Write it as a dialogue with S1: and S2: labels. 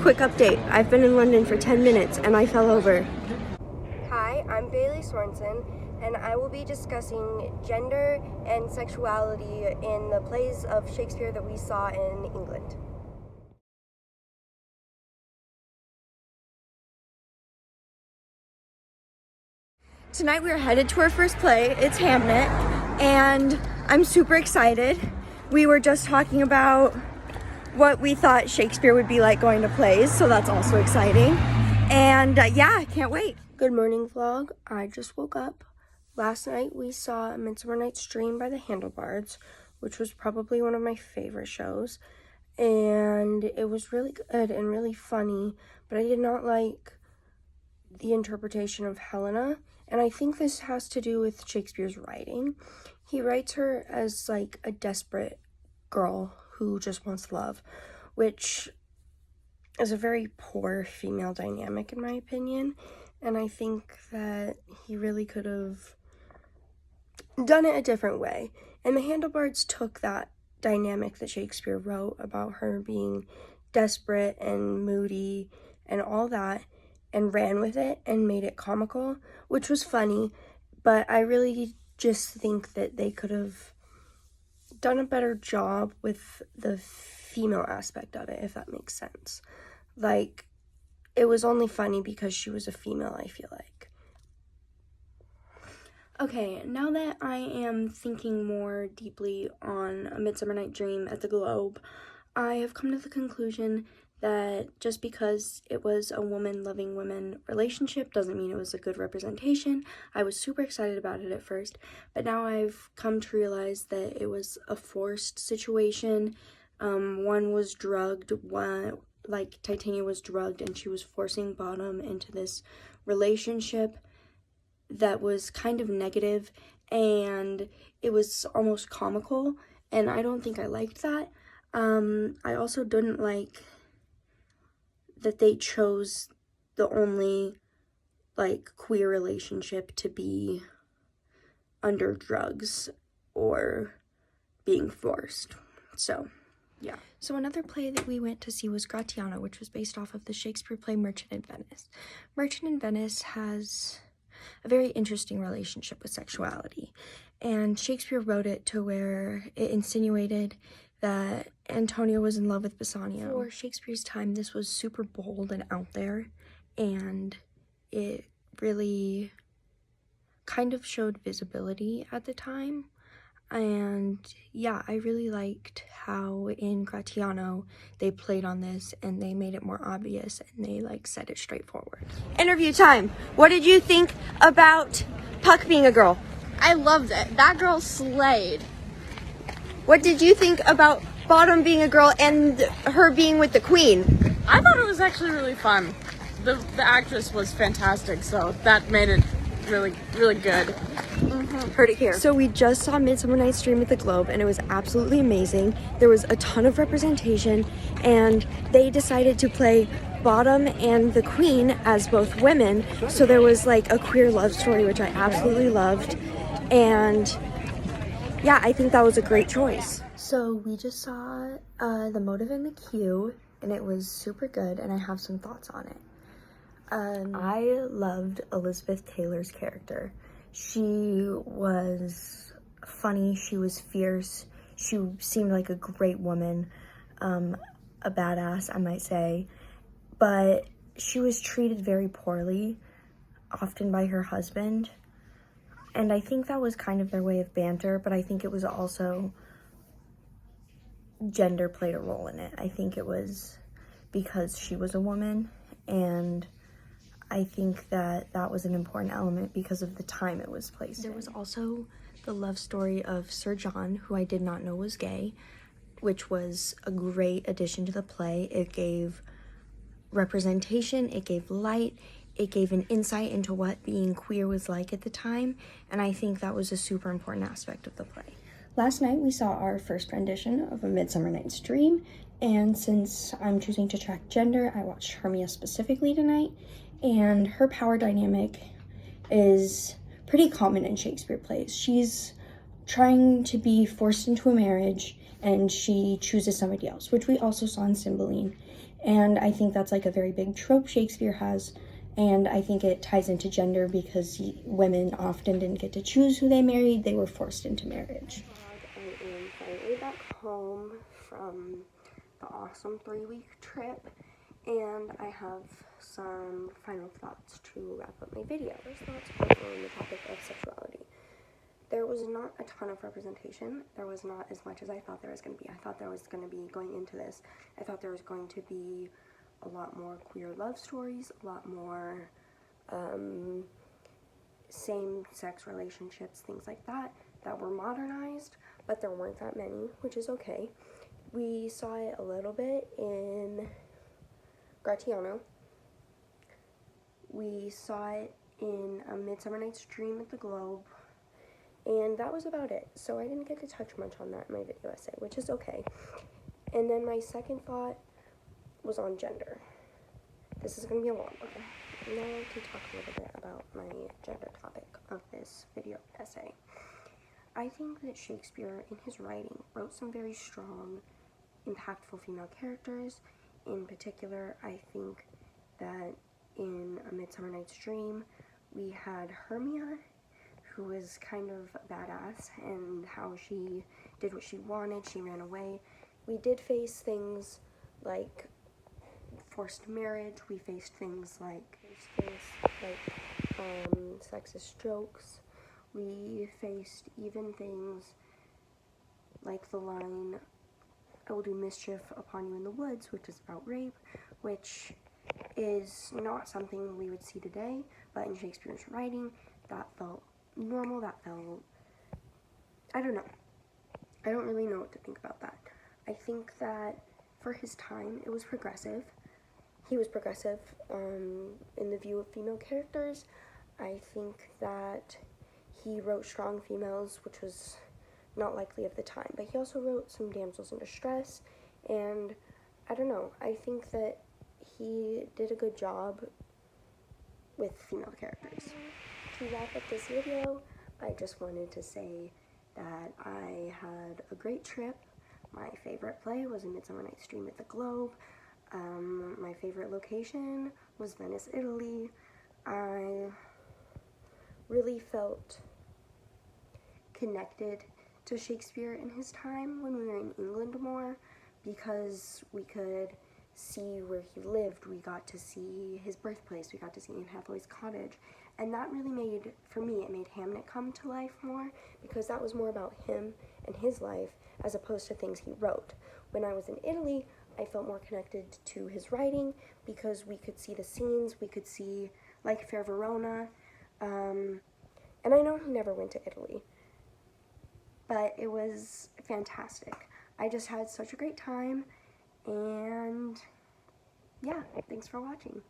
S1: Quick update, I've been in London for 10 minutes and I fell over.
S2: Hi, I'm Bailey Sorensen, and I will be discussing gender and sexuality in the plays of Shakespeare that we saw in England.
S1: Tonight we are headed to our first play. It's Hamnet, and I'm super excited. We were just talking about what we thought Shakespeare would be like going to plays, so that's also exciting. And yeah, I can't wait.
S2: Good morning, vlog. I just woke up. Last night we saw A Midsummer Night's Dream by the Handlebards, which was probably one of my favorite shows. And it was really good and really funny, but I did not like the interpretation of Helena. And I think this has to do with Shakespeare's writing. He writes her as like a desperate girl who just wants love, which is a very poor female dynamic in my opinion. And I think that he really could have done it a different way. And the Handlebards took that dynamic that Shakespeare wrote about her being desperate and moody and all that and ran with it and made it comical, which was funny, but I really just think that they could have done a better job with the female aspect of it, if that makes sense. Like, it was only funny because she was a female, I feel like. Okay, now that I am thinking more deeply on A Midsummer Night's Dream at the Globe, I have come to the conclusion that just because it was a woman loving women relationship doesn't mean it was a good representation. I was super excited about it at first, but now I've come to realize that it was a forced situation. One was drugged, like Titania was drugged, and she was forcing Bottom into this relationship that was kind of negative, and it was almost comical, and I don't think I liked that. I also didn't like that they chose the only like queer relationship to be under drugs or being forced. So yeah.
S1: So another play that we went to see was Gratiano, which was based off of the Shakespeare play Merchant in Venice. Merchant in Venice has a very interesting relationship with sexuality, and Shakespeare wrote it to where it insinuated that Antonio was in love with Bassanio. For Shakespeare's time, this was super bold and out there, and it really kind of showed visibility at the time. And yeah, I really liked how in Gratiano they played on this and they made it more obvious and they like said it straightforward. Interview time. What did you think about Puck being a girl?
S3: I loved it. That girl slayed.
S1: What did you think about Bottom being a girl and her being with the queen?
S3: I thought it was actually really fun. The actress was fantastic, so that made it really, really good.
S1: Heard it here. So we just saw Midsummer Night's Dream at the Globe and it was absolutely amazing. There was a ton of representation and they decided to play Bottom and the Queen as both women. So there was like a queer love story, which I absolutely loved. And yeah, I think that was a great choice. So we just saw The Motive and the Cue and it was super good and I have some thoughts on it. I loved Elizabeth Taylor's character. She was funny, she was fierce, she seemed like a great woman, a badass, I might say, but she was treated very poorly, often by her husband, and I think that was kind of their way of banter, but I think it was also gender played a role in it. I think it was because she was a woman, and I think that that was an important element because of the time it was placed. There was also the love story of Sir John, who I did not know was gay, which was a great addition to the play. It gave representation, it gave light, it gave an insight into what being queer was like at the time, and I think that was a super important aspect of the play. Last night we saw our first rendition of A Midsummer Night's Dream, and since I'm choosing to track gender, I watched Hermia specifically tonight, and her power dynamic is pretty common in Shakespeare plays. She's trying to be forced into a marriage and she chooses somebody else, which we also saw in Cymbeline. And I think that's like a very big trope Shakespeare has. And I think it ties into gender because women often didn't get to choose who they married, they were forced into marriage.
S2: I am finally back home from the awesome 3-week trip, and I have some final thoughts to wrap up my video. First thoughts are on the topic of sexuality. There was not a ton of representation. There was not as much as I thought there was going to be. I thought there was going to be, going into this, I thought there was going to be a lot more queer love stories, a lot more same-sex relationships, things like that were modernized, but there weren't that many, which is okay. We saw it a little bit in Gratiano. We saw it in A Midsummer Night's Dream at the Globe, and that was about it. So I didn't get to touch much on that in my video essay, which is okay. And then my second thought was on gender. This is going to be a long one. Now to talk a little bit about my gender topic of this video essay. I think that Shakespeare, in his writing, wrote some very strong, impactful female characters. In particular, I think that in A Midsummer Night's Dream, we had Hermia, who was kind of badass, and how she did what she wanted, she ran away. We did face things like forced marriage, we faced things like sexist jokes, we faced even things like the line, "I will do mischief upon you in the woods," which is about rape, which is not something we would see today, but in Shakespeare's writing, that felt normal, that felt, I don't know. I don't really know what to think about that. I think that for his time, it was progressive. He was progressive in the view of female characters. I think that he wrote strong females, which was not likely of the time, but he also wrote some damsels in distress, and I don't know, I think that he did a good job with female characters. To wrap up this video, I just wanted to say that I had a great trip. My favorite play was A Midsummer Night's Dream at the Globe. My favorite location was Venice, Italy. I really felt connected to Shakespeare in his time when we were in England more, because we could see where he lived, we got to see his birthplace, we got to see Anne Hathaway's cottage, and that really made, for me, it made Hamnet come to life more, because that was more about him and his life as opposed to things he wrote. When I was in Italy, I felt more connected to his writing because we could see the scenes, we could see, like, Fair Verona, and I know he never went to Italy, but it was fantastic. I just had such a great time, and yeah, thanks for watching.